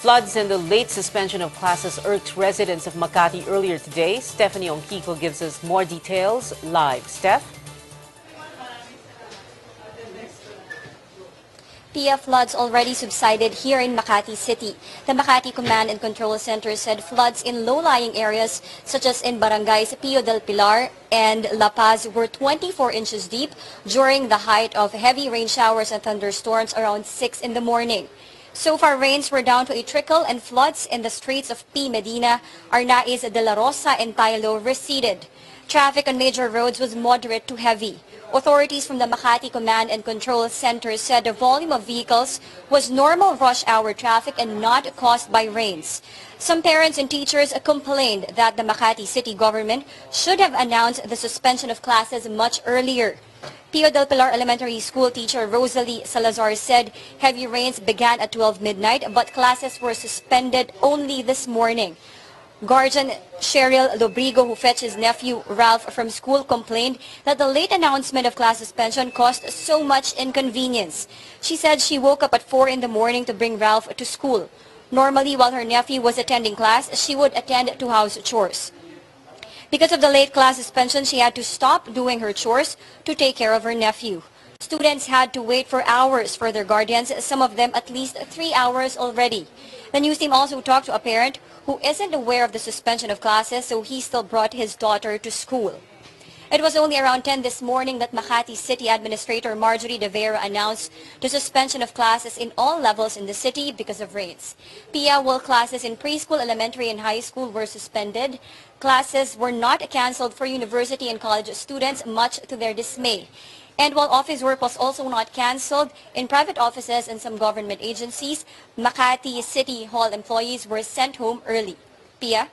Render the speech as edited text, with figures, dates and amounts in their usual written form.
Floods and the late suspension of classes irked residents of Makati earlier today. Stephanie Ongkiko gives us more details live. Steph? Pia, floods already subsided here in Makati City. The Makati Command and Control Center said floods in low-lying areas such as in barangays Pio del Pilar and La Paz were 24 inches deep during the height of heavy rain showers and thunderstorms around 6 in the morning. So far, rains were down to a trickle and floods in the streets of P. Medina, Arnaiz de la Rosa and Tailo receded. Traffic on major roads was moderate to heavy. Authorities from the Makati Command and Control Center said the volume of vehicles was normal rush hour traffic and not caused by rains. Some parents and teachers complained that the Makati City government should have announced the suspension of classes much earlier. Pio del Pilar Elementary School teacher Rosalie Salazar said heavy rains began at 12 midnight but classes were suspended only this morning. Guardian Cheryl Lobrigo, who fetched his nephew Ralph from school, complained that the late announcement of class suspension caused so much inconvenience. She said she woke up at 4 in the morning to bring Ralph to school. Normally, while her nephew was attending class, she would attend to house chores. Because of the late class suspension, she had to stop doing her chores to take care of her nephew. Students had to wait for hours for their guardians, some of them at least 3 hours already. The news team also talked to a parent who isn't aware of the suspension of classes, so he still brought his daughter to school. It was only around 10 this morning that Makati City Administrator Marjorie De Vera announced the suspension of classes in all levels in the city because of rains. Pia, while classes in preschool, elementary, and high school were suspended, classes were not canceled for university and college students, much to their dismay. And while office work was also not canceled, in private offices and some government agencies, Makati City Hall employees were sent home early. Pia?